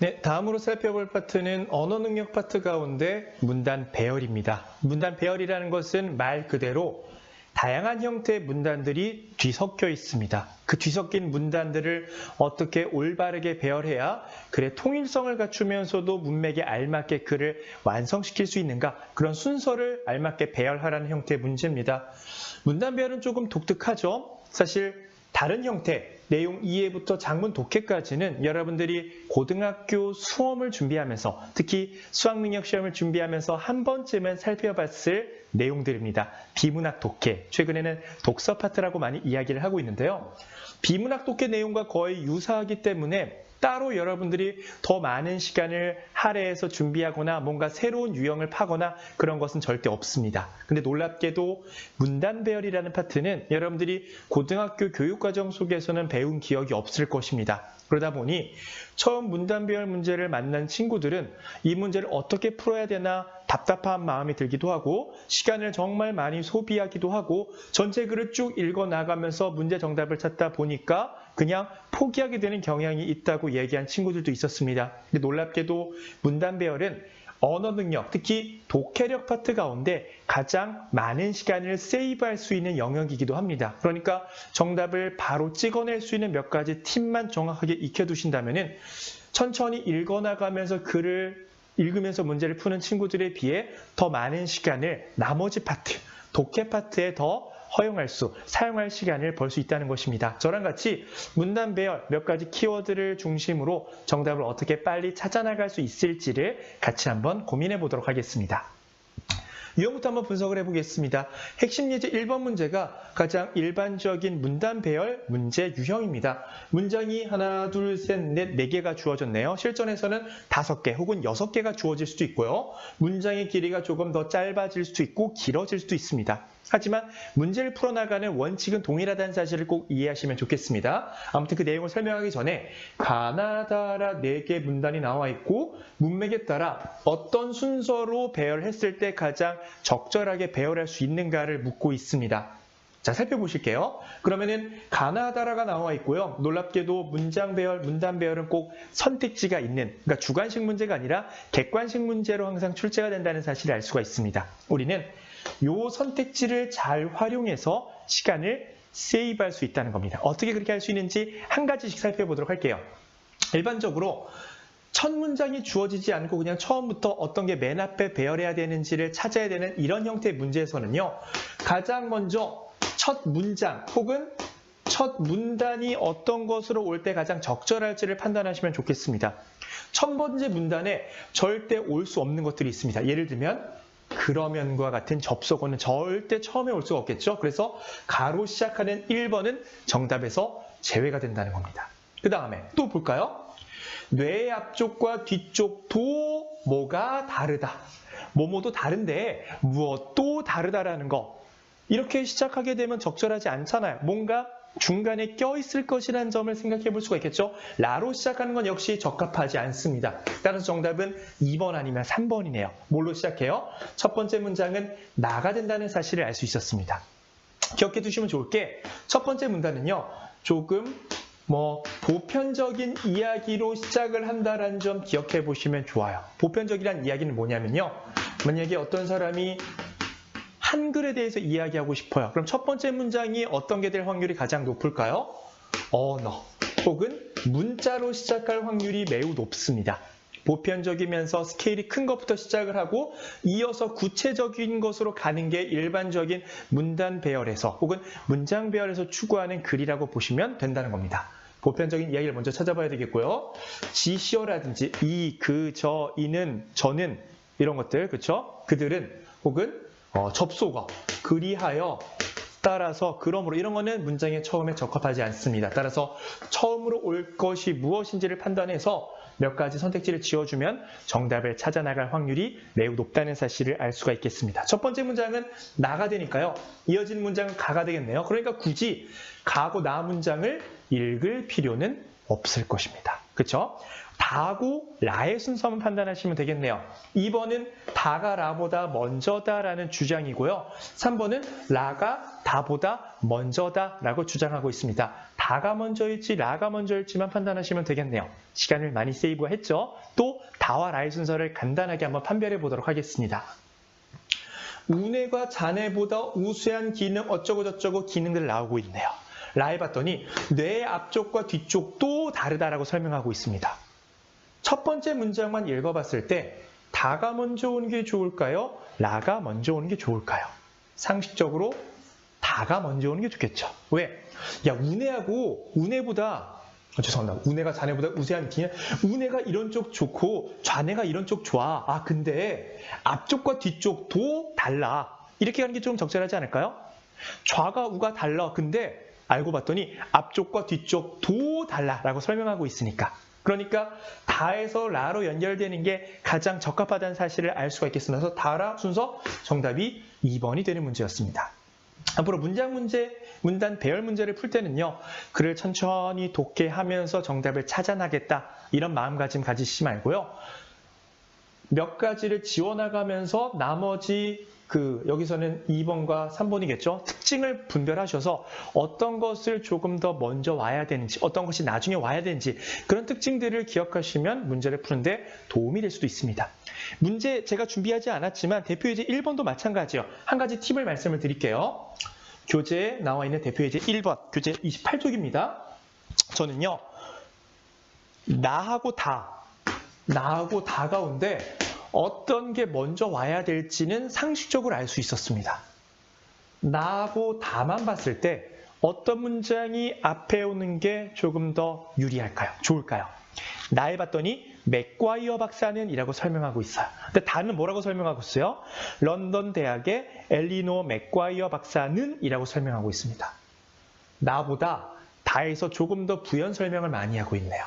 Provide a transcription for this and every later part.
네, 다음으로 살펴볼 파트는 언어 능력 파트 가운데 문단 배열입니다. 문단 배열이라는 것은 말 그대로 다양한 형태의 문단들이 뒤섞여 있습니다. 그 뒤섞인 문단들을 어떻게 올바르게 배열해야 글의 통일성을 갖추면서도 문맥에 알맞게 글을 완성시킬 수 있는가, 그런 순서를 알맞게 배열하라는 형태의 문제입니다. 문단 배열은 조금 독특하죠. 사실 다른 형태, 내용 이해부터 장문 독해까지는 여러분들이 고등학교 수험을 준비하면서, 특히 수학능력 시험을 준비하면서 한 번쯤은 살펴봤을 내용들입니다. 비문학 독해, 최근에는 독서 파트라고 많이 이야기를 하고 있는데요. 비문학 독해 내용과 거의 유사하기 때문에 따로 여러분들이 더 많은 시간을 할애해서 준비하거나 뭔가 새로운 유형을 파거나 그런 것은 절대 없습니다. 근데 놀랍게도 문단 배열이라는 파트는 여러분들이 고등학교 교육과정 속에서는 배운 기억이 없을 것입니다. 그러다 보니 처음 문단 배열 문제를 만난 친구들은 이 문제를 어떻게 풀어야 되나 답답한 마음이 들기도 하고, 시간을 정말 많이 소비하기도 하고, 전체 글을 쭉 읽어나가면서 문제 정답을 찾다 보니까 그냥 포기하게 되는 경향이 있다고 얘기한 친구들도 있었습니다. 근데 놀랍게도 문단 배열은 언어 능력, 특히 독해력 파트 가운데 가장 많은 시간을 세이브할 수 있는 영역이기도 합니다. 그러니까 정답을 바로 찍어낼 수 있는 몇 가지 팁만 정확하게 익혀두신다면 천천히 읽어나가면서 글을 읽으면서 문제를 푸는 친구들에 비해 더 많은 시간을 나머지 파트, 독해 파트에 더 사용할 시간을 벌 수 있다는 것입니다. 저랑 같이 문단 배열 몇 가지 키워드를 중심으로 정답을 어떻게 빨리 찾아나갈 수 있을지를 같이 한번 고민해 보도록 하겠습니다. 유형부터 한번 분석을 해보겠습니다. 핵심 예제 1번 문제가 가장 일반적인 문단 배열 문제 유형입니다. 문장이 하나, 둘, 셋, 넷, 4개가 주어졌네요. 실전에서는 5개 혹은 6개가 주어질 수도 있고요. 문장의 길이가 조금 더 짧아질 수도 있고 길어질 수도 있습니다. 하지만 문제를 풀어나가는 원칙은 동일하다는 사실을 꼭 이해하시면 좋겠습니다. 아무튼 그 내용을 설명하기 전에 가나다라 4개 문단이 나와 있고 문맥에 따라 어떤 순서로 배열했을 때 가장 적절하게 배열할 수 있는가를 묻고 있습니다. 자, 살펴보실게요. 그러면은 가나다라가 나와 있고요. 놀랍게도 문장 배열, 문단 배열은 꼭 선택지가 있는, 그러니까 주관식 문제가 아니라 객관식 문제로 항상 출제가 된다는 사실을 알 수가 있습니다. 우리는 이 선택지를 잘 활용해서 시간을 세이브할 수 있다는 겁니다. 어떻게 그렇게 할 수 있는지 한 가지씩 살펴보도록 할게요. 일반적으로 첫 문장이 주어지지 않고 그냥 처음부터 어떤 게 맨 앞에 배열해야 되는지를 찾아야 되는 이런 형태의 문제에서는요, 가장 먼저 첫 문장 혹은 첫 문단이 어떤 것으로 올 때 가장 적절할지를 판단하시면 좋겠습니다. 첫 번째 문단에 절대 올 수 없는 것들이 있습니다. 예를 들면 그러면과 같은 접속어는 절대 처음에 올 수가 없겠죠. 그래서 가로 시작하는 1번은 정답에서 제외가 된다는 겁니다. 그 다음에 또 볼까요? 뇌의 앞쪽과 뒤쪽도 뭐가 다르다. 뭐뭐도 다른데 무엇도 다르다라는 거. 이렇게 시작하게 되면 적절하지 않잖아요. 뭔가 중간에 껴있을 것이라는 점을 생각해 볼 수가 있겠죠. 라로 시작하는 건 역시 적합하지 않습니다. 따라서 정답은 2번 아니면 3번이네요. 뭘로 시작해요? 첫 번째 문장은 나가 된다는 사실을 알 수 있었습니다. 기억해 두시면 좋을 게 첫 번째 문단은요, 조금 보편적인 이야기로 시작을 한다는 점 기억해 보시면 좋아요. 보편적이란 이야기는 뭐냐면요, 만약에 어떤 사람이 한글에 대해서 이야기하고 싶어요. 그럼 첫 번째 문장이 어떤 게 될 확률이 가장 높을까요? 언어 혹은 문자로 시작할 확률이 매우 높습니다. 보편적이면서 스케일이 큰 것부터 시작을 하고 이어서 구체적인 것으로 가는 게 일반적인 문단 배열에서 혹은 문장 배열에서 추구하는 글이라고 보시면 된다는 겁니다. 보편적인 이야기를 먼저 찾아봐야 되겠고요. 지시어라든지 이, 그, 저, 이는, 저는 이런 것들, 그렇죠? 그들은 혹은 접속어, 그리하여, 따라서, 그러므로 이런 거는 문장의 처음에 적합하지 않습니다. 따라서 처음으로 올 것이 무엇인지를 판단해서 몇 가지 선택지를 지어주면 정답을 찾아나갈 확률이 매우 높다는 사실을 알 수가 있겠습니다. 첫 번째 문장은 나가 되니까요. 이어진 문장은 가가 되겠네요. 그러니까 굳이 가고 나 문장을 읽을 필요는 없을 것입니다. 그렇죠? 다하고 라의 순서만 판단하시면 되겠네요. 2번은 다가 라보다 먼저다라는 주장이고요. 3번은 라가 다보다 먼저다라고 주장하고 있습니다. 다가 먼저일지 라가 먼저일지만 판단하시면 되겠네요. 시간을 많이 세이브했죠. 또 다와 라의 순서를 간단하게 한번 판별해 보도록 하겠습니다. 우네가 자네보다 우수한 기능 어쩌고 저쩌고 기능들 나오고 있네요. 라에 봤더니 뇌의 앞쪽과 뒤쪽도 다르다라고 설명하고 있습니다. 첫 번째 문장만 읽어봤을 때 다가 먼저 오는 게 좋을까요? 라가 먼저 오는 게 좋을까요? 상식적으로 다가 먼저 오는 게 좋겠죠. 왜? 야, 우네보다 죄송합니다. 우네가 자네보다 우세한 기능. 우네가 이런 쪽 좋고 좌네가 이런 쪽 좋아. 아, 근데 앞쪽과 뒤쪽도 달라. 이렇게 가는 게 좀 적절하지 않을까요? 좌가 우가 달라. 근데 알고 봤더니 앞쪽과 뒤쪽도 달라라고 설명하고 있으니까. 그러니까 다에서 라로 연결되는 게 가장 적합하다는 사실을 알 수가 있겠습니다. 그래서 다라 순서 정답이 2번이 되는 문제였습니다. 앞으로 문단 배열 문제를 풀 때는요. 글을 천천히 독해하면서 정답을 찾아나겠다. 이런 마음가짐 가지시지 말고요. 몇 가지를 지워나가면서 나머지 여기서는 2번과 3번이겠죠. 특징을 분별하셔서 어떤 것을 조금 더 먼저 와야 되는지, 어떤 것이 나중에 와야 되는지 그런 특징들을 기억하시면 문제를 푸는데 도움이 될 수도 있습니다. 문제 제가 준비하지 않았지만 대표예제 1번도 마찬가지예요. 한 가지 팁을 말씀을 드릴게요. 교재에 나와 있는 대표예제 1번, 교재 28쪽입니다. 저는요. 나하고 다 가운데 어떤 게 먼저 와야 될지는 상식적으로 알 수 있었습니다. 나하고 다만 봤을 때 어떤 문장이 앞에 오는 게 조금 더 유리할까요? 좋을까요? 나에 봤더니 맥과이어 박사는 이라고 설명하고 있어요. 근데 다는 뭐라고 설명하고 있어요? 런던 대학의 엘리노어 맥과이어 박사는 이라고 설명하고 있습니다. 나보다 다에서 조금 더 부연 설명을 많이 하고 있네요.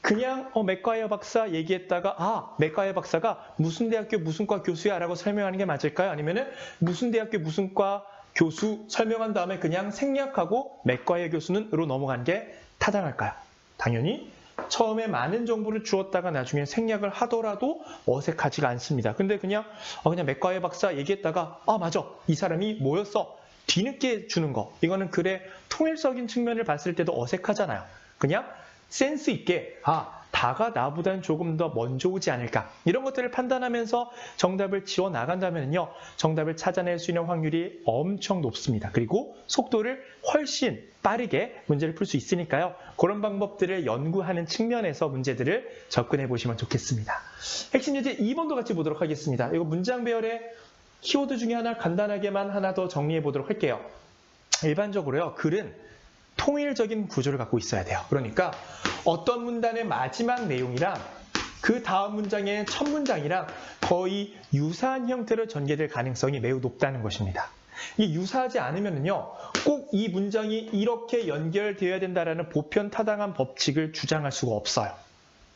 그냥 맥과이어 박사 얘기했다가 맥과이어 박사가 무슨 대학교 무슨 과 교수야 라고 설명하는 게 맞을까요? 아니면은 무슨 대학교 무슨 과 교수 설명한 다음에 그냥 생략하고 맥과이어 교수는으로 넘어간 게 타당할까요? 당연히 처음에 많은 정보를 주었다가 나중에 생략을 하더라도 어색하지가 않습니다. 근데 그냥 맥과이어 박사 얘기했다가 맞아 이 사람이 뭐였어? 뒤늦게 주는 거 이거는 글의 통일적인 측면을 봤을 때도 어색하잖아요. 그냥 센스 있게 다가 나보다는 조금 더 먼저 오지 않을까 이런 것들을 판단하면서 정답을 지워 나간다면요 정답을 찾아낼 수 있는 확률이 엄청 높습니다. 그리고 속도를 훨씬 빠르게 문제를 풀 수 있으니까요. 그런 방법들을 연구하는 측면에서 문제들을 접근해 보시면 좋겠습니다. 핵심 예제 2번도 같이 보도록 하겠습니다. 이거 문장 배열의 키워드 중에 하나 간단하게만 하나 더 정리해 보도록 할게요. 일반적으로요 글은 통일적인 구조를 갖고 있어야 돼요. 그러니까 어떤 문단의 마지막 내용이랑 그 다음 문장의 첫 문장이랑 거의 유사한 형태로 전개될 가능성이 매우 높다는 것입니다. 이 유사하지 않으면요, 꼭 이 문장이 이렇게 연결되어야 된다라는 보편타당한 법칙을 주장할 수가 없어요.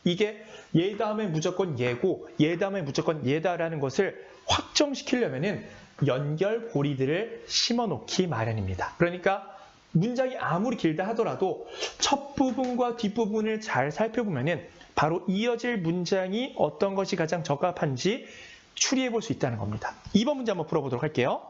이게 얘 다음에 무조건 얘고 얘 다음에 무조건 얘다라는 것을 확정시키려면은 연결고리들을 심어놓기 마련입니다. 그러니까 문장이 아무리 길다 하더라도 첫 부분과 뒷부분을 잘 살펴보면은 바로 이어질 문장이 어떤 것이 가장 적합한지 추리해 볼 수 있다는 겁니다. 2번 문제 한번 풀어보도록 할게요.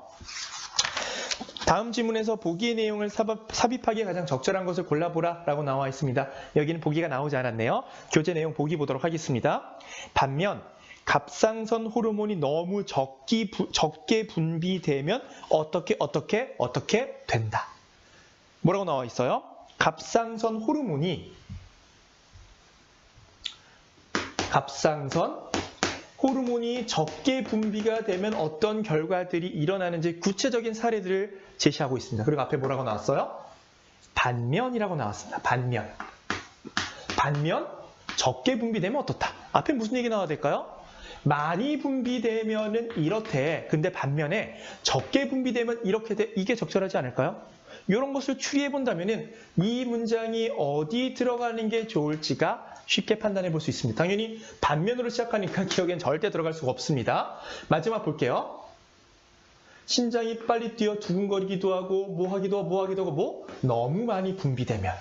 다음 지문에서 보기의 내용을 삽입하기에 가장 적절한 것을 골라보라 라고 나와 있습니다. 여기는 보기가 나오지 않았네요. 교재 내용 보기 보도록 하겠습니다. 반면 갑상선 호르몬이 너무 적게 분비되면 어떻게 된다. 뭐라고 나와 있어요? 갑상선 호르몬이 적게 분비가 되면 어떤 결과들이 일어나는지 구체적인 사례들을 제시하고 있습니다. 그리고 앞에 뭐라고 나왔어요? 반면이라고 나왔습니다. 반면 적게 분비되면 어떻다? 앞에 무슨 얘기 나와야 될까요? 많이 분비되면은 이렇대. 근데 반면에 적게 분비되면 이렇게 돼. 이게 적절하지 않을까요? 이런 것을 추리해 본다면은 이 문장이 어디 들어가는 게 좋을지가 쉽게 판단해 볼 수 있습니다. 당연히 반면으로 시작하니까 기억엔 절대 들어갈 수가 없습니다. 마지막 볼게요. 심장이 빨리 뛰어 두근거리기도 하고 뭐 하기도 하고 너무 많이 분비되면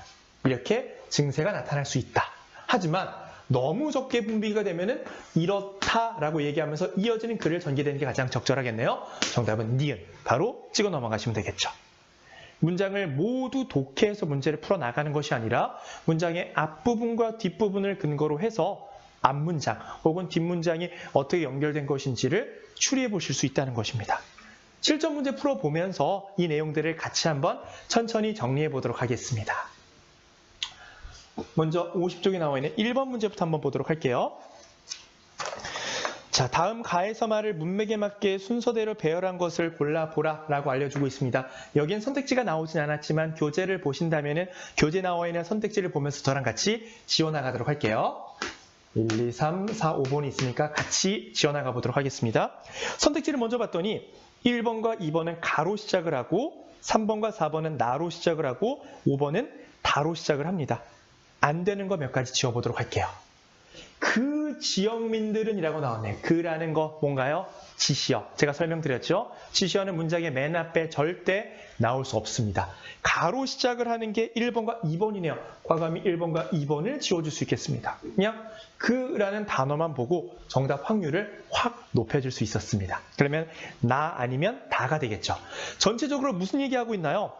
이렇게 증세가 나타날 수 있다. 하지만 너무 적게 분비가 되면은 이렇다라고 얘기하면서 이어지는 글을 전개되는 게 가장 적절하겠네요. 정답은 니은 바로 찍어 넘어가시면 되겠죠. 문장을 모두 독해해서 문제를 풀어나가는 것이 아니라 문장의 앞부분과 뒷부분을 근거로 해서 앞문장 혹은 뒷문장이 어떻게 연결된 것인지를 추리해 보실 수 있다는 것입니다. 실전 문제 풀어보면서 이 내용들을 같이 한번 천천히 정리해 보도록 하겠습니다. 먼저 50쪽에 나와 있는 1번 문제부터 한번 보도록 할게요. 자, 다음 가에서 말을 문맥에 맞게 순서대로 배열한 것을 골라보라 라고 알려주고 있습니다. 여기엔 선택지가 나오진 않았지만 교재를 보신다면 교재 나와 있는 선택지를 보면서 저랑 같이 지워나가도록 할게요. 1, 2, 3, 4, 5번이 있으니까 같이 지어나가 보도록 하겠습니다. 선택지를 먼저 봤더니 1번과 2번은 가로 시작을 하고 3번과 4번은 나로 시작을 하고 5번은 다로 시작을 합니다. 안 되는 거 몇 가지 지워보도록 할게요. 그 지역민들은 이라고 나왔네요. 그라는 거 뭔가요? 지시어. 제가 설명드렸죠? 지시어는 문장의 맨 앞에 절대 나올 수 없습니다. 가로 시작을 하는 게 1번과 2번이네요. 과감히 1번과 2번을 지워줄 수 있겠습니다. 그냥 그라는 단어만 보고 정답 확률을 확 높여줄 수 있었습니다. 그러면 나 아니면 다가 되겠죠. 전체적으로 무슨 얘기하고 있나요?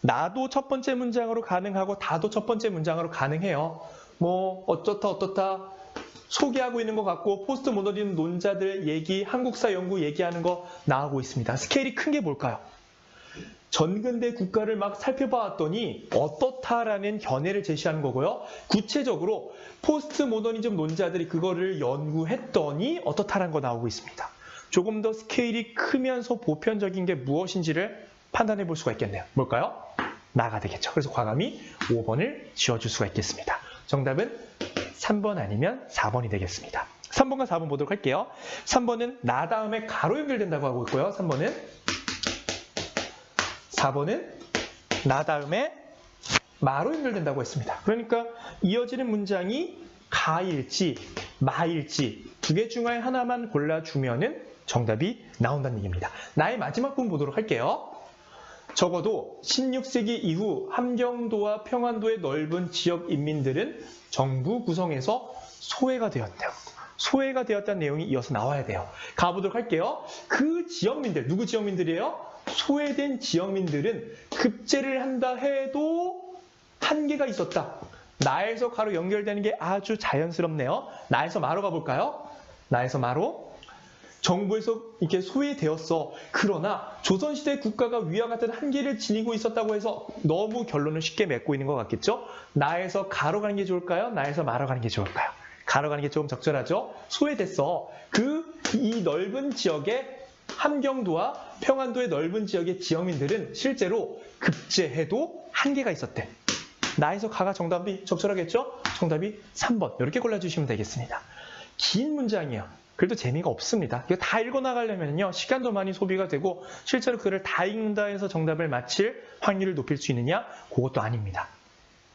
나도 첫 번째 문장으로 가능하고 다도 첫 번째 문장으로 가능해요. 뭐 어떻다 소개하고 있는 것 같고 포스트 모더니즘 논자들 얘기, 한국사 연구 얘기하는 거 나오고 있습니다. 스케일이 큰 게 뭘까요? 전근대 국가를 막 살펴봤더니 어떻다라는 견해를 제시하는 거고요. 구체적으로 포스트 모더니즘 논자들이 그거를 연구했더니 어떻다라는 거 나오고 있습니다. 조금 더 스케일이 크면서 보편적인 게 무엇인지를 판단해 볼 수가 있겠네요. 뭘까요? 나가 되겠죠. 그래서 과감히 5번을 지워줄 수가 있겠습니다. 정답은 3번 아니면 4번이 되겠습니다. 3번과 4번 보도록 할게요. 3번은 나 다음에 가로 연결된다고 하고 있고요. 4번은 나 다음에 마로 연결된다고 했습니다. 그러니까 이어지는 문장이 가일지 마일지 두 개 중에 하나만 골라주면은 정답이 나온다는 얘기입니다. 나의 마지막 부분 보도록 할게요. 적어도 16세기 이후 함경도와 평안도의 넓은 지역 인민들은 정부 구성에서 소외가 되었대요. 소외가 되었다는 내용이 이어서 나와야 돼요. 가보도록 할게요. 그 지역민들, 누구 지역민들이에요? 소외된 지역민들은 급제를 한다 해도 한계가 있었다. 나에서 가로 연결되는 게 아주 자연스럽네요. 나에서 마로 가볼까요? 나에서 마로. 정부에서 이렇게 소외되었어. 그러나 조선시대 국가가 위와 같은 한계를 지니고 있었다고 해서 너무 결론을 쉽게 맺고 있는 것 같겠죠? 나에서 가로 가는 게 좋을까요? 나에서 마로 가는 게 좋을까요? 가로 가는 게 조금 적절하죠? 소외됐어. 이 넓은 지역에 함경도와 평안도의 넓은 지역의 지역민들은 실제로 급제해도 한계가 있었대. 나에서 가가 정답이 적절하겠죠? 정답이 3번. 이렇게 골라주시면 되겠습니다. 긴 문장이에요. 그래도 재미가 없습니다. 이거 다 읽어나가려면요, 시간도 많이 소비가 되고 실제로 글을 다 읽는다 해서 정답을 맞힐 확률을 높일 수 있느냐? 그것도 아닙니다.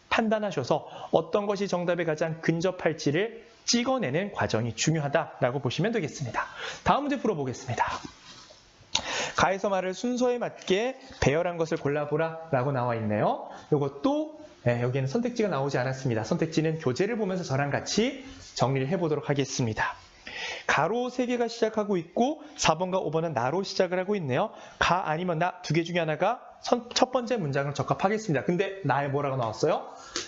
판단하셔서 어떤 것이 정답에 가장 근접할지를 찍어내는 과정이 중요하다라고 보시면 되겠습니다. 다음 문제 풀어보겠습니다. 가에서 말을 순서에 맞게 배열한 것을 골라보라 라고 나와 있네요. 이것도 여기에는 선택지가 나오지 않았습니다. 선택지는 교재를 보면서 저랑 같이 정리를 해보도록 하겠습니다. 가로 3개가 시작하고 있고 4번과 5번은 나로 시작을 하고 있네요. 가 아니면 나 두 개 중에 하나가 첫 번째 문장으로 적합하겠습니다. 근데 나에 뭐라고 나왔어요?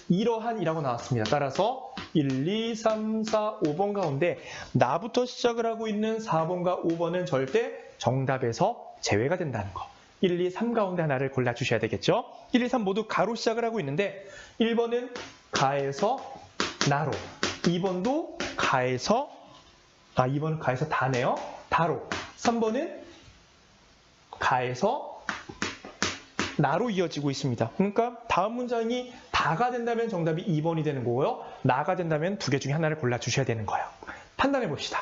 이러한이라고 나왔습니다. 따라서 1, 2, 3, 4, 5번 가운데 나부터 시작을 하고 있는 4번과 5번은 절대 정답에서 제외가 된다는 거. 1, 2, 3 가운데 하나를 골라주셔야 되겠죠? 1, 2, 3 모두 가로 시작을 하고 있는데 1번은 가에서 나로, 2번도 가에서 2번은 가에서 다네요. 다로. 3번은 가에서 나로 이어지고 있습니다. 그러니까 다음 문장이 다가 된다면 정답이 2번이 되는 거고요. 나가 된다면 두 개 중에 하나를 골라주셔야 되는 거예요. 판단해 봅시다.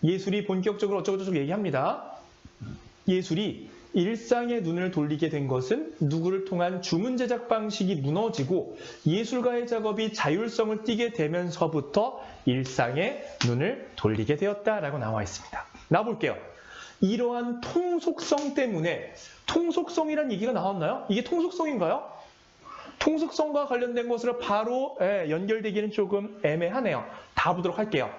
예술이 본격적으로 어쩌고저쩌고 얘기합니다. 예술이 일상의 눈을 돌리게 된 것은 누구를 통한 주문 제작 방식이 무너지고 예술가의 작업이 자율성을 띠게 되면서부터 일상의 눈을 돌리게 되었다라고 나와 있습니다. 나볼게요. 이러한 통속성 때문에, 통속성이란 얘기가 나왔나요? 이게 통속성인가요? 통속성과 관련된 것으로 바로 연결되기는 조금 애매하네요. 다 보도록 할게요.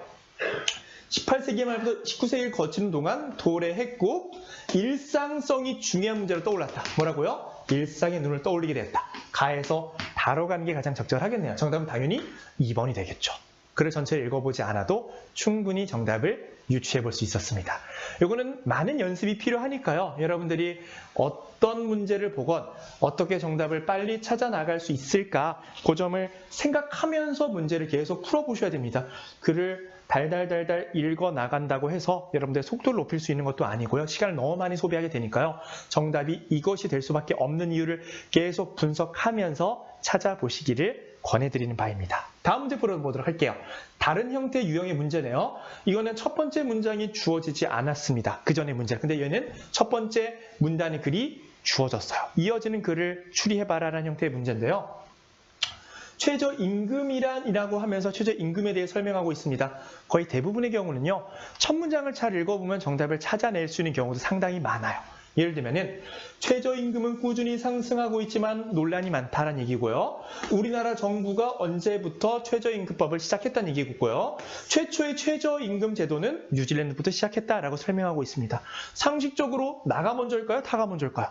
18세기 말부터 19세기를 거치는 동안 도래했고 일상성이 중요한 문제로 떠올랐다. 뭐라고요? 일상의 눈을 떠올리게 됐다. 가에서 다뤄가는 게 가장 적절하겠네요. 정답은 당연히 2번이 되겠죠. 글을 전체를 읽어보지 않아도 충분히 정답을 유추해 볼 수 있었습니다. 이거는 많은 연습이 필요하니까요. 여러분들이 어떤 문제를 보건 어떻게 정답을 빨리 찾아 나갈 수 있을까 그 점을 생각하면서 문제를 계속 풀어보셔야 됩니다. 글을 달달달달 읽어 나간다고 해서 여러분들의 속도를 높일 수 있는 것도 아니고요. 시간을 너무 많이 소비하게 되니까요. 정답이 이것이 될 수밖에 없는 이유를 계속 분석하면서 찾아보시기를 권해드리는 바입니다. 다음 문제 풀어보도록 할게요. 다른 형태 유형의 문제네요. 이거는 첫 번째 문장이 주어지지 않았습니다. 그 전의 문제. 근데 얘는 첫 번째 문단의 글이 주어졌어요. 이어지는 글을 추리해봐라라는 형태의 문제인데요. 최저임금이라고 하면서 최저임금에 대해 설명하고 있습니다. 거의 대부분의 경우는요. 첫 문장을 잘 읽어보면 정답을 찾아낼 수 있는 경우도 상당히 많아요. 예를 들면은 최저임금은 꾸준히 상승하고 있지만 논란이 많다라는 얘기고요. 우리나라 정부가 언제부터 최저임금법을 시작했다는 얘기고요. 최초의 최저임금 제도는 뉴질랜드부터 시작했다라고 설명하고 있습니다. 상식적으로 나가 먼저일까요? 타가 먼저일까요?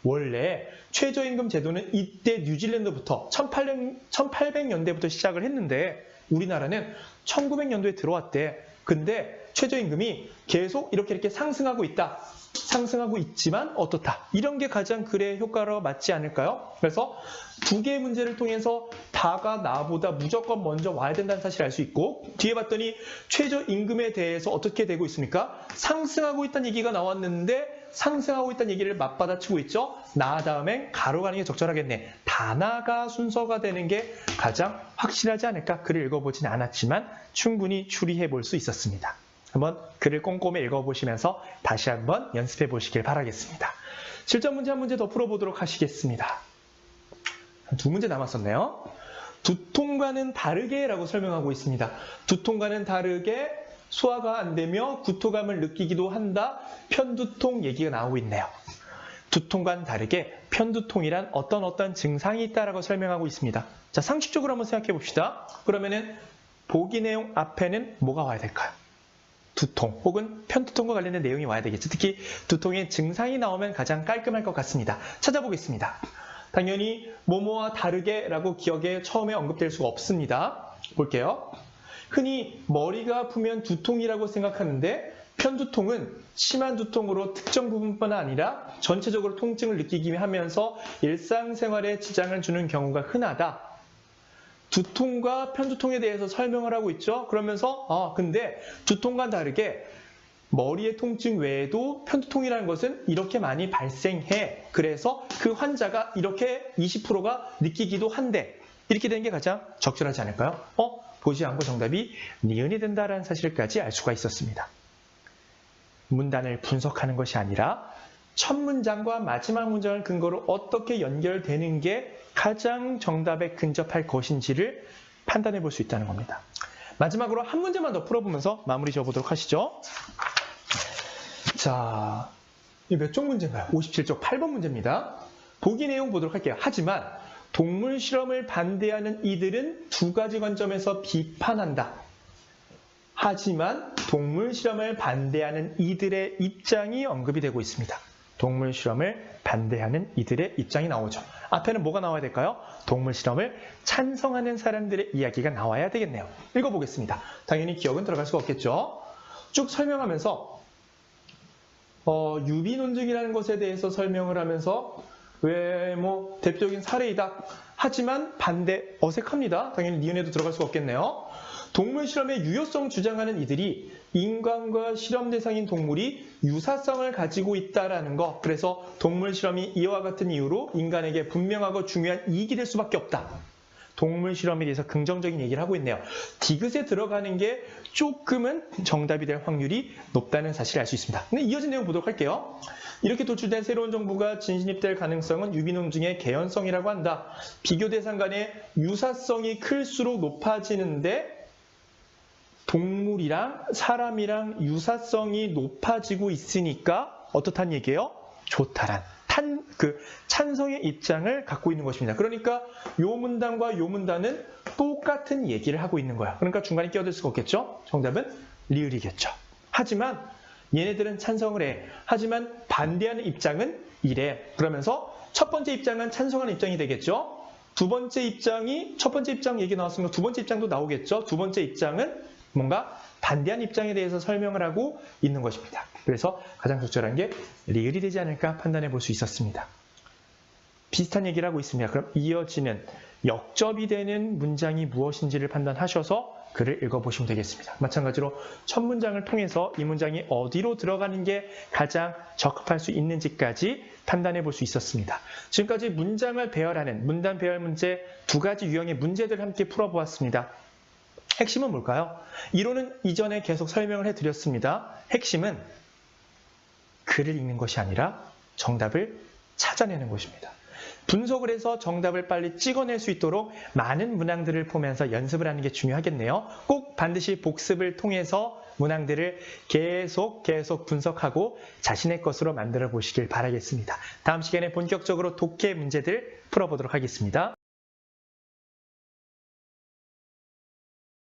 원래 최저임금 제도는 이때 뉴질랜드부터 1800년대부터 시작을 했는데 우리나라는 1900년도에 들어왔대. 근데 최저임금이 계속 이렇게 상승하고 있다. 상승하고 있지만 어떻다. 이런 게 가장 글의 효과로 맞지 않을까요? 그래서 두 개의 문제를 통해서 다가 나보다 무조건 먼저 와야 된다는 사실을 알 수 있고 뒤에 봤더니 최저임금에 대해서 어떻게 되고 있습니까? 상승하고 있다는 얘기가 나왔는데 상승하고 있다는 얘기를 맞받아치고 있죠. 나 다음엔 가로 가는 게 적절하겠네. 다나가 순서가 되는 게 가장 확실하지 않을까? 글을 읽어보진 않았지만 충분히 추리해 볼 수 있었습니다. 한번 글을 꼼꼼히 읽어보시면서 다시 한번 연습해 보시길 바라겠습니다. 실전 문제 한 문제 더 풀어보도록 하시겠습니다. 두 문제 남았었네요. 두통과는 다르게 라고 설명하고 있습니다. 두통과는 다르게 소화가 안 되며 구토감을 느끼기도 한다. 편두통 얘기가 나오고 있네요. 두통과는 다르게 편두통이란 어떤 증상이 있다라고 설명하고 있습니다. 자, 상식적으로 한번 생각해 봅시다. 그러면은 보기 내용 앞에는 뭐가 와야 될까요? 두통 혹은 편두통과 관련된 내용이 와야 되겠죠. 특히 두통의 증상이 나오면 가장 깔끔할 것 같습니다. 찾아보겠습니다. 당연히 뭐뭐와 다르게 라고 기억에 처음에 언급될 수가 없습니다. 볼게요. 흔히 머리가 아프면 두통이라고 생각하는데 편두통은 심한 두통으로 특정 부분뿐 아니라 전체적으로 통증을 느끼게 하면서 일상생활에 지장을 주는 경우가 흔하다. 두통과 편두통에 대해서 설명을 하고 있죠. 그러면서 근데 두통과 다르게 머리의 통증 외에도 편두통이라는 것은 이렇게 많이 발생해. 그래서 그 환자가 이렇게 20%가 느끼기도 한데 이렇게 되는 게 가장 적절하지 않을까요? 보지 않고 정답이 니은이 된다라는 사실까지 알 수가 있었습니다. 문단을 분석하는 것이 아니라 첫 문장과 마지막 문장을 근거로 어떻게 연결되는 게 가장 정답에 근접할 것인지를 판단해 볼 수 있다는 겁니다. 마지막으로 한 문제만 더 풀어보면서 마무리 지어보도록 하시죠. 자, 이 몇 쪽 문제인가요? 57쪽 8번 문제입니다. 보기 내용 보도록 할게요. 하지만 동물 실험을 반대하는 이들은 두 가지 관점에서 비판한다. 하지만 동물 실험을 반대하는 이들의 입장이 언급이 되고 있습니다. 동물 실험을 반대하는 이들의 입장이 나오죠. 앞에는 뭐가 나와야 될까요? 동물 실험을 찬성하는 사람들의 이야기가 나와야 되겠네요. 읽어보겠습니다. 당연히 기억은 들어갈 수가 없겠죠. 쭉 설명하면서 유비논증이라는 것에 대해서 설명을 하면서 왜 대표적인 사례이다. 하지만 반대 어색합니다. 당연히 니은에도 들어갈 수가 없겠네요. 동물 실험의 유효성 주장하는 이들이 인간과 실험 대상인 동물이 유사성을 가지고 있다라는 거. 그래서 동물 실험이 이와 같은 이유로 인간에게 분명하고 중요한 이익이 될 수밖에 없다. 동물 실험에 대해서 긍정적인 얘기를 하고 있네요. 디귿에 들어가는 게 조금은 정답이 될 확률이 높다는 사실을 알 수 있습니다. 근데 이어진 내용 보도록 할게요. 이렇게 도출된 새로운 정보가 진입될 가능성은 유비논증의 개연성이라고 한다. 비교 대상 간의 유사성이 클수록 높아지는데 동물이랑 사람이랑 유사성이 높아지고 있으니까 어떻다는 얘기예요? 좋다란 찬성의 입장을 갖고 있는 것입니다. 그러니까 요 문단과 요 문단은 똑같은 얘기를 하고 있는 거야. 그러니까 중간에 끼어들 수가 없겠죠? 정답은 리을이겠죠. 하지만 얘네들은 찬성을 해. 하지만 반대하는 입장은 이래. 그러면서 첫 번째 입장은 찬성하는 입장이 되겠죠. 두 번째 입장이 첫 번째 입장 얘기 나왔으면 두 번째 입장도 나오겠죠. 두 번째 입장은 뭔가 반대한 입장에 대해서 설명을 하고 있는 것입니다. 그래서 가장 적절한 게 리을이 되지 않을까 판단해 볼 수 있었습니다. 비슷한 얘기를 하고 있습니다. 그럼 이어지는 역접이 되는 문장이 무엇인지를 판단하셔서 글을 읽어보시면 되겠습니다. 마찬가지로 첫 문장을 통해서 이 문장이 어디로 들어가는 게 가장 적합할 수 있는지까지 판단해 볼 수 있었습니다. 지금까지 문장을 배열하는 문단 배열 문제 두 가지 유형의 문제들을 함께 풀어보았습니다. 핵심은 뭘까요? 이론은 이전에 계속 설명을 해드렸습니다. 핵심은 글을 읽는 것이 아니라 정답을 찾아내는 것입니다. 분석을 해서 정답을 빨리 찍어낼 수 있도록 많은 문항들을 보면서 연습을 하는 게 중요하겠네요. 꼭 반드시 복습을 통해서 문항들을 계속 분석하고 자신의 것으로 만들어 보시길 바라겠습니다. 다음 시간에 본격적으로 독해 문제들 풀어보도록 하겠습니다.